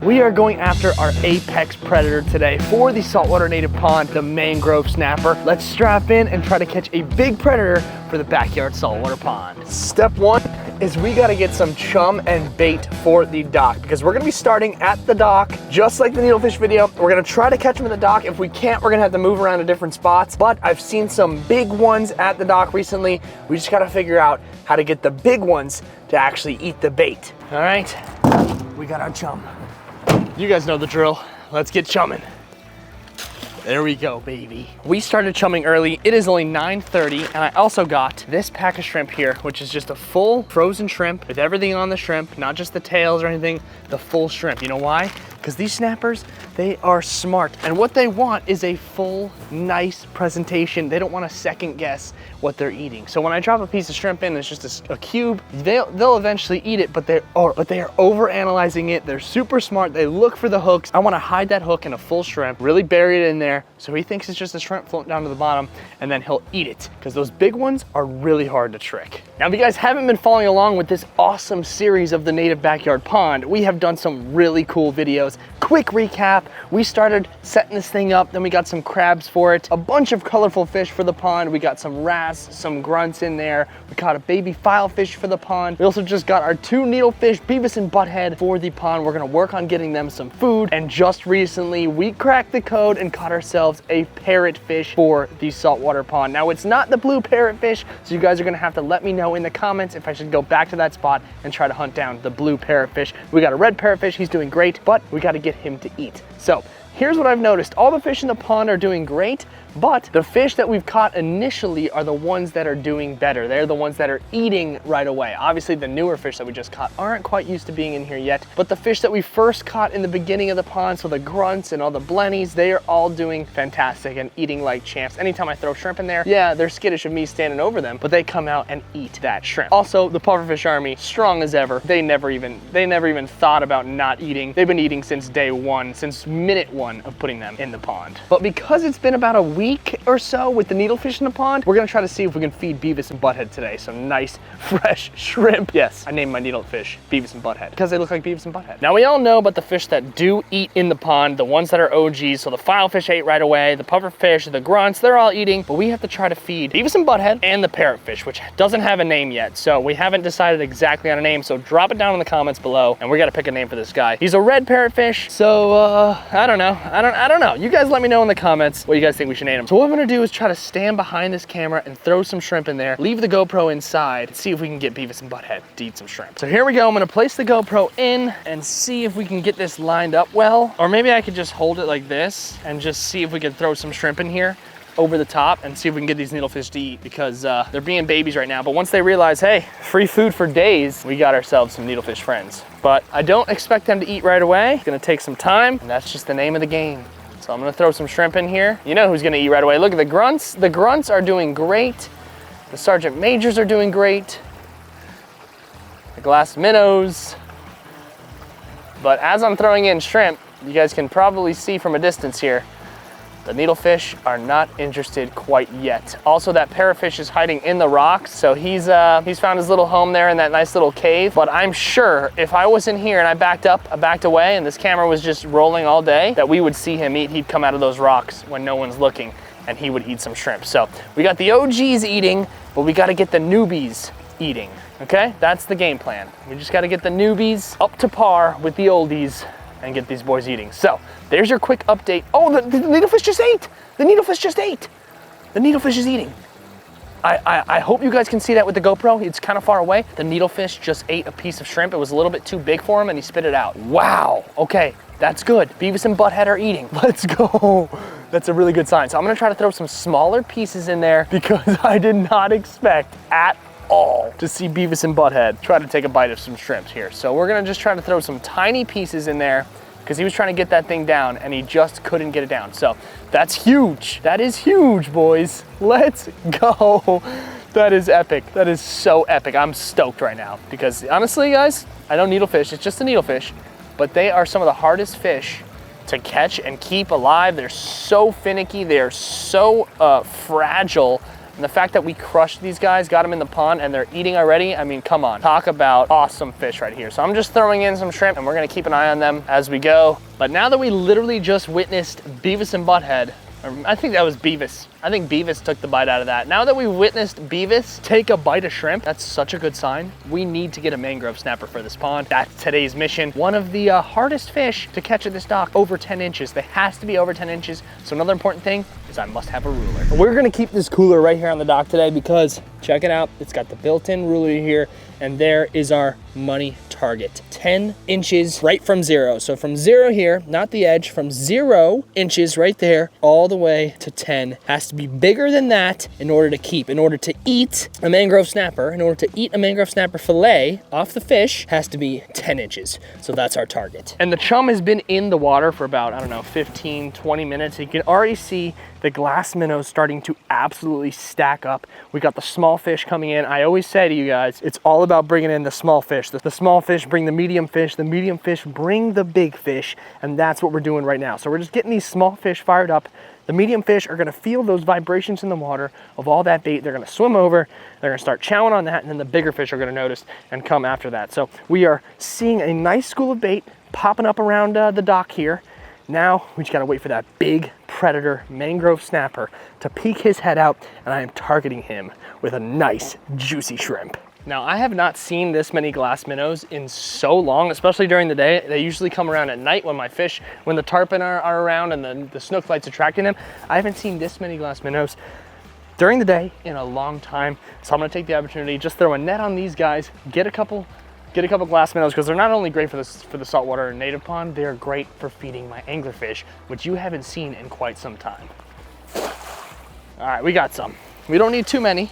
We are going after our apex predator today for the saltwater native pond, the Mangrove Snapper. Let's strap in and try to catch a big predator for the backyard saltwater pond. Step one is we gotta get some chum and bait for the dock because we're gonna be starting at the dock, just like the needlefish video. We're gonna try to catch them at the dock. If we can't, we're gonna have to move around to different spots, but I've seen some big ones at the dock recently. We just gotta figure out how to get the big ones to actually eat the bait. All right, we got our chum. You guys know the drill. Let's get chumming. There we go, baby. We started chumming early. It is only 9:30, and I also got this pack of shrimp here, which is just a full frozen shrimp with everything on the shrimp, not just the tails or anything, the full shrimp. You know why? Because these snappers, they are smart, and what they want is a full, nice presentation. They don't want to second guess what they're eating. So when I drop a piece of shrimp in, it's just a cube, they'll eventually eat it, but they are over analyzing it. They're super smart. They look for the hooks. I want to hide that hook in a full shrimp, really bury it in there, so he thinks it's just a shrimp floating down to the bottom, and then he'll eat it, because those big ones are really hard to trick. Now, if you guys haven't been following along with this awesome series of the Native Backyard Pond, we have done some really cool videos. Quick recap, we started setting this thing up, then we got some crabs for it, a bunch of colorful fish for the pond, we got some wrasse, some grunts in there, we caught a baby filefish for the pond, we also just got our 2 needlefish, Beavis and Butthead, for the pond. We're gonna work on getting them some food, and just recently we cracked the code and caught ourselves a parrotfish for the saltwater pond. Now, it's not the blue parrotfish, so you guys are gonna have to let me know in the comments if I should go back to that spot and try to hunt down the blue parrotfish. We got a red parrotfish, he's doing great, but we gotta get him to eat. So here's what I've noticed. All the fish in the pond are doing great, but the fish that we've caught initially are the ones that are doing better. They're the ones that are eating right away. Obviously, the newer fish that we just caught aren't quite used to being in here yet, but the fish that we first caught in the beginning of the pond, so the grunts and all the blennies, they are all doing fantastic and eating like champs. Anytime I throw shrimp in there, yeah, they're skittish of me standing over them, but they come out and eat that shrimp. Also, the pufferfish army, strong as ever. They never even thought about not eating. They've been eating since day one, since minute one of putting them in the pond. But because it's been about a week or so with the needlefish in the pond, we're gonna try to see if we can feed Beavis and Butthead today some nice fresh shrimp. Yes, I named my needlefish Beavis and Butthead because they look like Beavis and Butthead. Now, we all know about the fish that do eat in the pond, the ones that are OGs. So the filefish ate right away, the pufferfish, the grunts, they're all eating, but we have to try to feed Beavis and Butthead and the parrotfish, which doesn't have a name yet. So we haven't decided exactly on a name, so drop it down in the comments below and we gotta pick a name for this guy. He's a red parrotfish, so I don't know. I don't know. You guys let me know in the comments what you guys think we should name him. So what I'm gonna do is try to stand behind this camera and throw some shrimp in there, leave the GoPro inside, and see if we can get Beavis and Butthead to eat some shrimp. So here we go. I'm gonna place the GoPro in and see if we can get this lined up well, or maybe I could just hold it like this and just see if we can throw some shrimp in here over the top and see if we can get these needlefish to eat, because they're being babies right now. But once they realize, hey, free food for days, we got ourselves some needlefish friends. But I don't expect them to eat right away. It's gonna take some time, and that's just the name of the game. So I'm gonna throw some shrimp in here. You know who's gonna eat right away. Look at the grunts. The grunts are doing great. The sergeant majors are doing great. The glass minnows. But as I'm throwing in shrimp, you guys can probably see from a distance here, the needlefish are not interested quite yet. Also, that parrotfish is hiding in the rocks, so he's found his little home there in that nice little cave. But I'm sure if I was in here and I backed away, and this camera was just rolling all day, that we would see him eat. He'd come out of those rocks when no one's looking, and he would eat some shrimp. So we got the OGs eating, but we got to get the newbies eating. Okay, that's the game plan. We just got to get the newbies up to par with the oldies and get these boys eating. So there's your quick update. Oh, the needlefish just ate. The needlefish just ate. The needlefish is eating. I hope you guys can see that with the GoPro. It's kind of far away. The needlefish just ate a piece of shrimp. It was a little bit too big for him and he spit it out. Wow, okay, that's good. Beavis and Butthead are eating. Let's go. That's a really good sign. So I'm gonna try to throw some smaller pieces in there because I did not expect at all to see Beavis and Butthead try to take a bite of some shrimps here. So we're gonna just try to throw some tiny pieces in there because he was trying to get that thing down and he just couldn't get it down. So that's huge. That is huge, boys. Let's go. That is epic. That is so epic. I'm stoked right now because honestly, guys, I know needlefish, it's just a needlefish, but they are some of the hardest fish to catch and keep alive. They're so finicky. They're so fragile. And the fact that we crushed these guys, got them in the pond, and they're eating already, I mean, come on. Talk about awesome fish right here. So I'm just throwing in some shrimp, and we're gonna keep an eye on them as we go. But now that we literally just witnessed Beavis and Butthead, I think that was Beavis. I think Beavis took the bite out of that. Now that we witnessed Beavis take a bite of shrimp, that's such a good sign. We need to get a mangrove snapper for this pond. That's today's mission. One of the hardest fish to catch at this dock, over 10 inches. They has to be over 10 inches. So another important thing is I must have a ruler. We're gonna keep this cooler right here on the dock today because check it out. It's got the built-in ruler here, and there is our money target. 10 inches right from zero. So from zero here, not the edge, from 0 inches right there, all the way to 10. Has to be bigger than that in order to keep. In order to eat a mangrove snapper, in order to eat a mangrove snapper fillet off the fish, has to be 10 inches. So that's our target. And the chum has been in the water for about, I don't know, 15, 20 minutes. You can already see the glass minnows starting to absolutely stack up. We got the small fish coming in. I always say to you guys, it's all about bringing in the small fish. The small fish bring the medium fish bring the big fish, and that's what we're doing right now. So we're just getting these small fish fired up. The medium fish are gonna feel those vibrations in the water of all that bait. They're gonna swim over, they're gonna start chowing on that, and then the bigger fish are gonna notice and come after that. So we are seeing a nice school of bait popping up around the dock here. Now we just gotta wait for that big predator mangrove snapper to peek his head out, and I am targeting him with a nice juicy shrimp. Now, I have not seen this many glass minnows in so long, especially during the day. They usually come around at night when when the tarpon are around and the snook light's attracting them. I haven't seen this many glass minnows during the day in a long time. So I'm gonna take the opportunity, just throw a net on these guys, get a couple glass minnows, because they're not only great for the saltwater native pond, they're great for feeding my anglerfish, which you haven't seen in quite some time. All right, we got some. We don't need too many.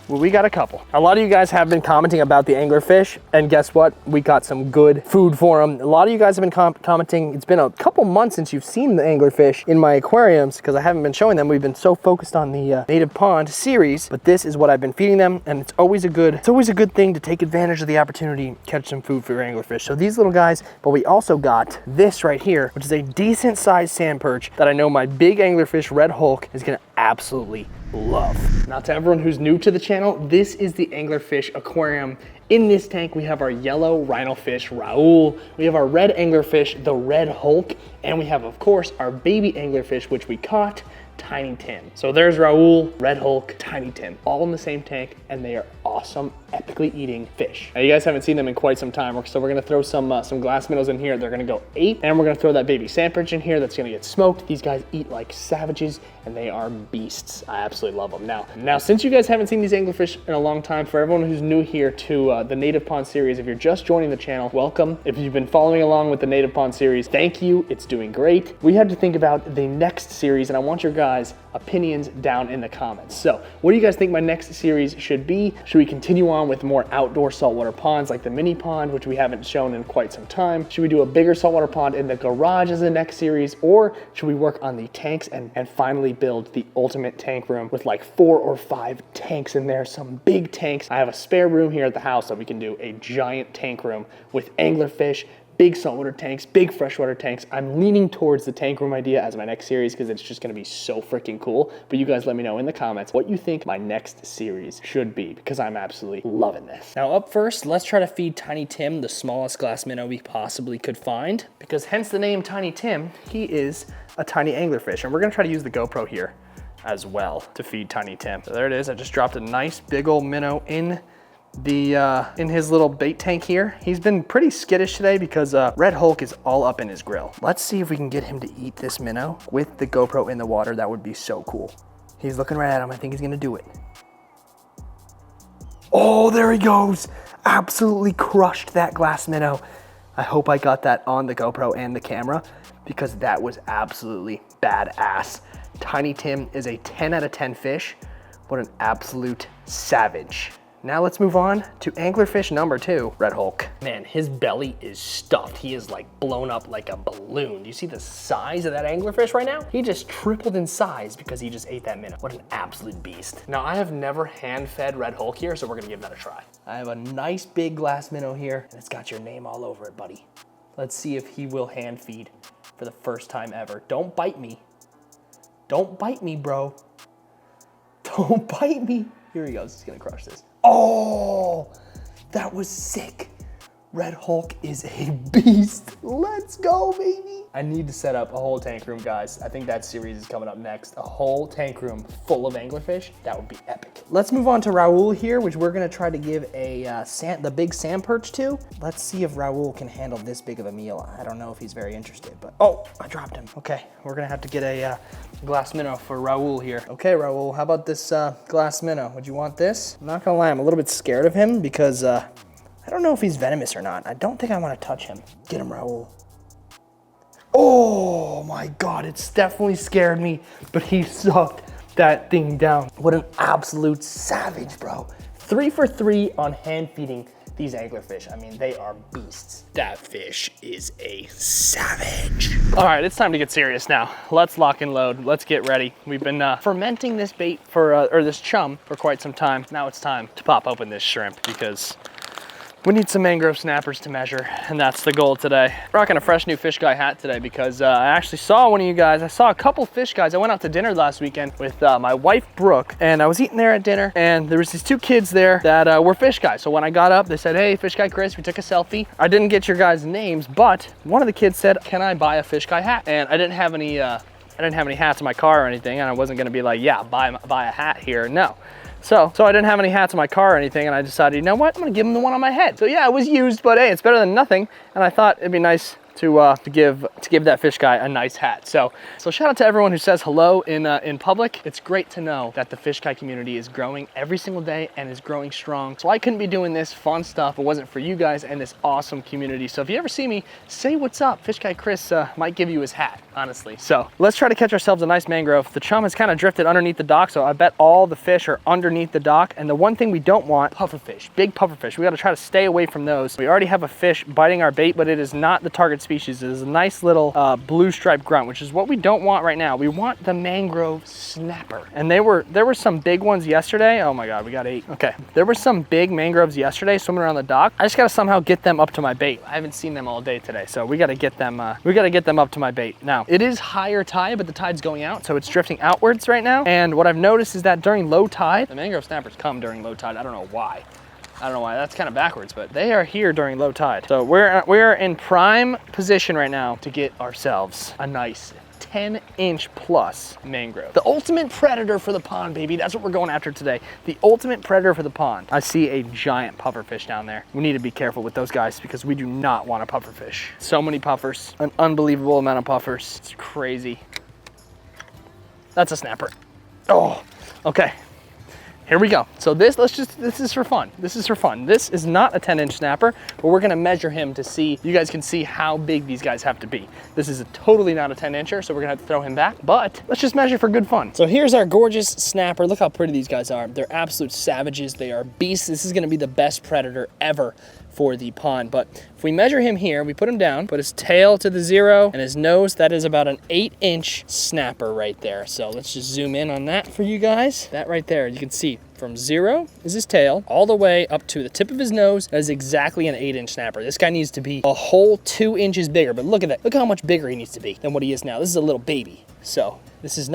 Well, we got a couple. A lot of you guys have been commenting about the anglerfish, and guess what? We got some good food for them. A lot of you guys have been commenting. It's been a couple months since you've seen the anglerfish in my aquariums because I haven't been showing them. We've been so focused on the native pond series, but this is what I've been feeding them, and it's always a good thing to take advantage of the opportunity to catch some food for your anglerfish. So these little guys, but we also got this right here, which is a decent sized sand perch that I know my big anglerfish Red Hulk is gonna absolutely love. Now, to everyone who's new to the channel, this is the anglerfish aquarium. In this tank, we have our yellow rhinofish, Raoul. We have our red anglerfish, the Red Hulk. And we have, of course, our baby anglerfish, which we caught, Tiny Tim. So there's Raoul, Red Hulk, Tiny Tim, all in the same tank, and they are awesome, epically eating fish. Now, you guys haven't seen them in quite some time, so we're gonna throw some glass minnows in here. They're gonna go 8, and we're gonna throw that baby sand perch in here that's gonna get smoked. These guys eat like savages, and they are beasts. I absolutely love them. Now, since you guys haven't seen these anglerfish in a long time, for everyone who's new here to the Native Pond series, if you're just joining the channel, welcome. If you've been following along with the Native Pond series, thank you, it's doing great. We had to think about the next series, and I want your guys' opinions down in the comments. So what do you guys think my next series should be? Should we continue on with more outdoor saltwater ponds like the mini pond, which we haven't shown in quite some time? Should we do a bigger saltwater pond in the garage as the next series? Or should we work on the tanks and finally build the ultimate tank room with like 4 or 5 tanks in there, some big tanks? I have a spare room here at the house that we can do a giant tank room with anglerfish, big saltwater tanks, big freshwater tanks. I'm leaning towards the tank room idea as my next series because it's just gonna be so freaking cool. But you guys let me know in the comments what you think my next series should be, because I'm absolutely loving this. Now up first, let's try to feed Tiny Tim the smallest glass minnow we possibly could find, because hence the name Tiny Tim, he is a tiny anglerfish. And we're gonna try to use the GoPro here as well to feed Tiny Tim. So there it is. I just dropped a nice big old minnow in his little bait tank here. He's been pretty skittish today because Red Hulk is all up in his grill. Let's see if we can get him to eat this minnow with the GoPro in the water. That would be so cool. He's looking right at him. I think he's gonna do it. Oh, there he goes. Absolutely crushed that glass minnow. I hope I got that on the GoPro and the camera because that was absolutely badass. Tiny Tim is a 10 out of 10 fish. What an absolute savage. Now let's move on to anglerfish number 2, Red Hulk. Man, his belly is stuffed. He is like blown up like a balloon. Do you see the size of that anglerfish right now? He just tripled in size because he just ate that minnow. What an absolute beast. Now I have never hand-fed Red Hulk here, so we're gonna give that a try. I have a nice big glass minnow here, and it's got your name all over it, buddy. Let's see if he will hand feed for the first time ever. Don't bite me. Don't bite me, bro. Don't bite me. Here he goes, he's gonna crush this. Oh, that was sick. Red Hulk is a beast. Let's go, baby. I need to set up a whole tank room, guys. I think that series is coming up next. A whole tank room full of anglerfish. That would be epic. Let's move on to Raul here, which we're gonna try to give the big sand perch to. Let's see if Raul can handle this big of a meal. I don't know if he's very interested, but oh, I dropped him. Okay, we're gonna have to get a glass minnow for Raul here. Okay, Raul, how about this glass minnow? Would you want this? I'm not gonna lie, I'm a little bit scared of him because I don't know if he's venomous or not. I don't think I want to touch him. Get him, Raul. Oh my God, it's definitely scared me, but he sucked that thing down. What an absolute savage, bro. 3 for 3 on hand feeding these anglerfish. I mean, they are beasts. That fish is a savage. All right, it's time to get serious now. Let's lock and load. Let's get ready. We've been fermenting this bait or this chum for quite some time. Now it's time to pop open this shrimp because we need some mangrove snappers to measure, and that's the goal today. Rocking a fresh new fish guy hat today because I actually saw one of you guys. I saw a couple fish guys. I went out to dinner last weekend with my wife, Brooke, and I was eating there at dinner, and there was these 2 kids there that were fish guys. So when I got up, they said, hey, fish guy Chris, we took a selfie. I didn't get your guys' names, but one of the kids said, can I buy a fish guy hat? And I didn't have any hats in my car or anything, and I wasn't gonna be like, yeah, buy a hat here, no. So I didn't have any hats in my car or anything, and I decided, you know what, I'm gonna give him the one on my head. So yeah, it was used, but hey, it's better than nothing. And I thought it'd be nice to give that fish guy a nice hat. So shout out to everyone who says hello in public. It's great to know that the fish guy community is growing every single day and is growing strong. So I couldn't be doing this fun stuff if it wasn't for you guys and this awesome community. So if you ever see me, say what's up. Fish guy Chris might give you his hat, honestly. So let's try to catch ourselves a nice mangrove. The chum has kind of drifted underneath the dock, so I bet all the fish are underneath the dock. And the one thing we don't want, pufferfish, big pufferfish. We got to try to stay away from those. We already have a fish biting our bait, but it is not the target species. It is a nice little blue striped grunt, which is what we don't want right now. We want the mangrove snapper. And there were some big ones yesterday. Oh my God, we got 8. Okay, there were some big mangroves yesterday swimming around the dock. I just got to somehow get them up to my bait. I haven't seen them all day today, so we got to get them. We got to get them up to my bait. Now it is higher tide, but the tide's going out, so it's drifting outwards right now. And what I've noticed is that during low tide, the mangrove snappers come during low tide. I don't know why. That's kind of backwards, but they are here during low tide. So we're in prime position right now to get ourselves a nice 10-inch plus mangrove. The ultimate predator for the pond, baby. That's what we're going after today. The ultimate predator for the pond. I see a giant pufferfish down there. We need to be careful with those guys because we do not want a pufferfish. So many puffers, an unbelievable amount of puffers. It's crazy. That's a snapper. Oh, okay. Here we go. So this is for fun. This is for fun. This is not a 10-inch snapper, but we're gonna measure him to see, you guys can see how big these guys have to be. This is totally not a 10-incher, so we're gonna have to throw him back, but let's just measure for good fun. So here's our gorgeous snapper. Look how pretty these guys are. They're absolute savages. They are beasts. This is gonna be the best predator ever for the pond. But if we measure him here, we put him down, put his tail to the 0 and his nose, that is about an 8-inch snapper right there. So let's just zoom in on that for you guys. That right there, you can see from 0 is his tail all the way up to the tip of his nose. That is exactly an 8-inch snapper. This guy needs to be a whole 2 inches bigger, but look at that. Look how much bigger he needs to be than what he is now. This is a little baby. So this is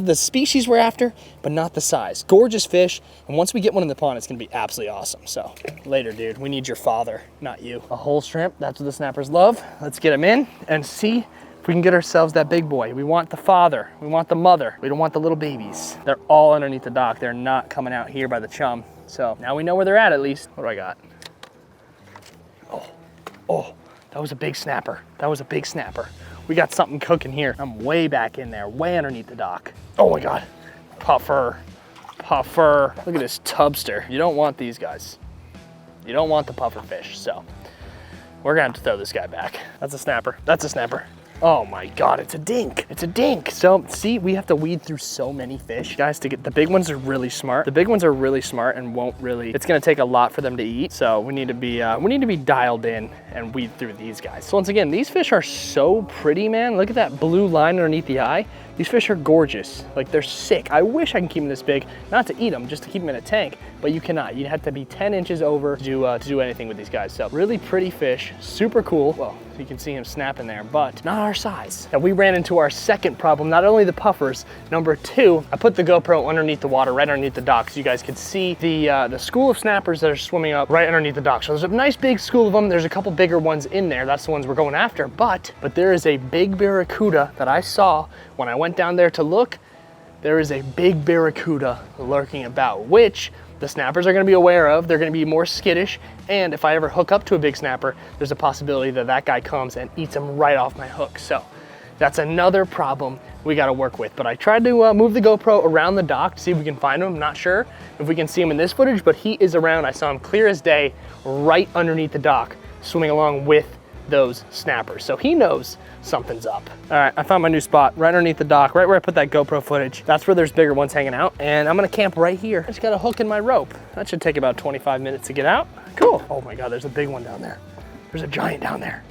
the species we're after, but not the size. Gorgeous fish, and once we get one in the pond, it's gonna be absolutely awesome. So later, dude, we need your father, not you. A whole shrimp, that's what the snappers love. Let's get him in and see if we can get ourselves that big boy. We want the father, we want the mother, we don't want the little babies. They're all underneath the dock. They're not coming out here by the chum. So now we know where they're at least. What do I got? Oh, that was a big snapper. That was a big snapper. We got something cooking here. I'm way back in there, way underneath the dock. Oh my God, puffer. Look at this tubster. You don't want these guys. You don't want the puffer fish, so we're gonna have to throw this guy back. That's a snapper, that's a snapper. Oh my God, it's a dink. It's a dink. So see, we have to weed through so many fish, guys, to get, the big ones are really smart. The big ones are really smart and won't really, it's gonna take a lot for them to eat. So we need to be dialed in and weed through these guys. So once again, these fish are so pretty, man. Look at that blue line underneath the eye. These fish are gorgeous. Like, they're sick. I wish I can keep them this big, not to eat them, just to keep them in a tank, but you cannot. You have to be 10 inches over to do anything with these guys. So really pretty fish, super cool. Well, So you can see him snapping there, but not our size. And we ran into our second problem, not only the puffers, number two, I put the GoPro underneath the water, right underneath the dock, so you guys could see the school of snappers that are swimming up right underneath the dock. So there's a nice big school of them. There's a couple bigger ones in there. That's the ones we're going after, but there is a big barracuda that I saw when I went down there to look. There is a big barracuda lurking about, which the snappers are gonna be aware of. They're gonna be more skittish, and if I ever hook up to a big snapper, there's a possibility that that guy comes and eats him right off my hook. So that's another problem we gotta work with. But I tried to move the GoPro around the dock to see if we can find him. I'm not sure if we can see him in this footage, but he is around. I saw him clear as day right underneath the dock, swimming along with those snappers. So he knows something's up. All right, I found my new spot right underneath the dock, right where I put that GoPro footage. That's where there's bigger ones hanging out, and I'm gonna camp right here. I just got a hook in my rope. That should take about 25 minutes to get out. Cool. Oh my God, there's a big one down there. There's a giant down there.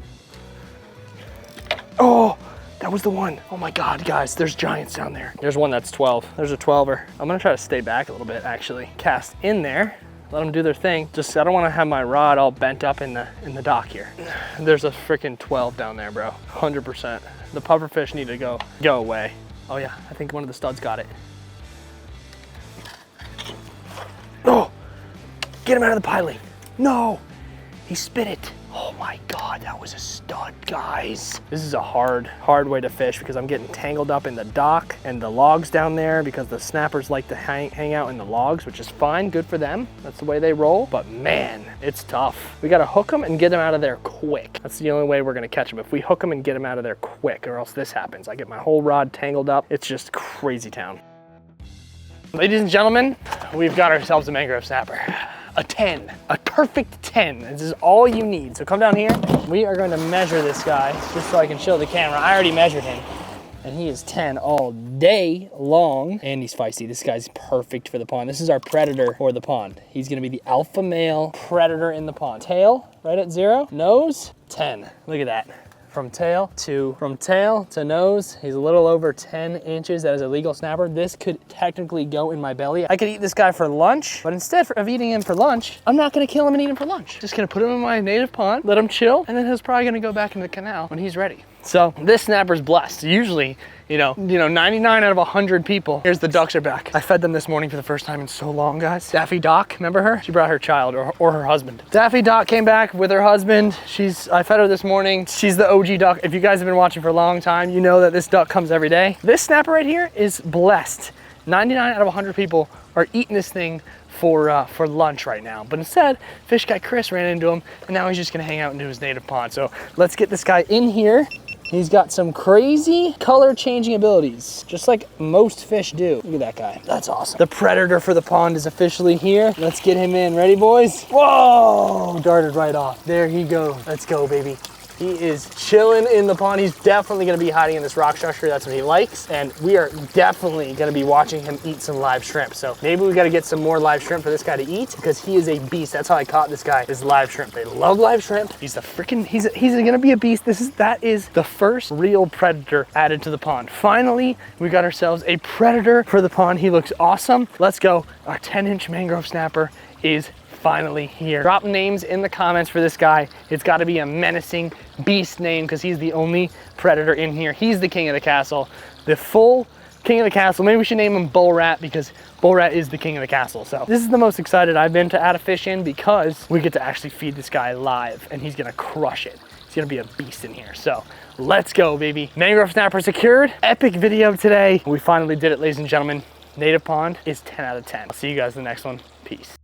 Oh, that was the one. Oh my God, guys, there's giants down there. There's one that's 12. There's a 12er. I'm gonna try to stay back a little bit, actually. Cast in there. Let them do their thing. Just, I don't want to have my rod all bent up in the dock here. There's a freaking 12 down there, bro. 100%. The pufferfish need to go away. Oh yeah, I think one of the studs got it. Oh, get him out of the piling. No, he spit it. Oh my God, that was a stud, guys. This is a hard way to fish because I'm getting tangled up in the dock and the logs down there because the snappers like to hang out in the logs, which is fine, good for them. That's the way they roll, but man, it's tough. We gotta hook them and get them out of there quick. That's the only way we're gonna catch them, if we hook them and get them out of there quick, or else this happens. I get my whole rod tangled up. It's just crazy town. Ladies and gentlemen, we've got ourselves a mangrove snapper. A 10, a perfect 10. This is all you need. So come down here. We are going to measure this guy just so I can show the camera. I already measured him and he is 10 all day long. And he's feisty. This guy's perfect for the pond. This is our predator for the pond. He's gonna be the alpha male predator in the pond. Tail right at 0, nose 10. Look at that. From tail to nose, he's a little over 10 inches. That is a legal snapper. This could technically go in my belly. I could eat this guy for lunch, but instead of eating him for lunch, I'm not gonna kill him and eat him for lunch. Just gonna put him in my native pond, let him chill, and then he's probably gonna go back in the canal when he's ready. So this snapper's blessed. Usually, you know, 99 out of 100 people. Here's the ducks are back. I fed them this morning for the first time in so long, guys. Daffy Doc, remember her? She brought her child or her husband. Daffy Doc came back with her husband. I fed her this morning. She's the OG duck. If you guys have been watching for a long time, you know that this duck comes every day. This snapper right here is blessed. 99 out of 100 people are eating this thing for lunch right now. But instead, fish guy Chris ran into him, and now he's just gonna hang out into his native pond. So let's get this guy in here. He's got some crazy color changing abilities, just like most fish do. Look at that guy. That's awesome. The predator for the pond is officially here. Let's get him in. Ready, boys? Whoa! Darted right off. There he goes. Let's go, baby. He is chilling in the pond. He's definitely gonna be hiding in this rock structure. That's what he likes. And we are definitely gonna be watching him eat some live shrimp. So maybe we gotta get some more live shrimp for this guy to eat because he is a beast. That's how I caught this guy, is live shrimp. They love live shrimp. He's gonna be a beast. That is the first real predator added to the pond. Finally, we got ourselves a predator for the pond. He looks awesome. Let's go. Our 10-inch mangrove snapper is finally here. Drop names in the comments for this guy. It's got to be a menacing beast name because he's the only predator in here. He's the king of the castle, the full king of the castle. Maybe we should name him Bull Rat because Bull Rat is the king of the castle. So this is the most excited I've been to add a fish in because we get to actually feed this guy live and he's gonna crush it. He's gonna be a beast in here. So let's go, baby. Mangrove snapper secured. Epic video today. We finally did it, ladies and gentlemen. Native pond is 10 out of 10. I'll see you guys in the next one. Peace.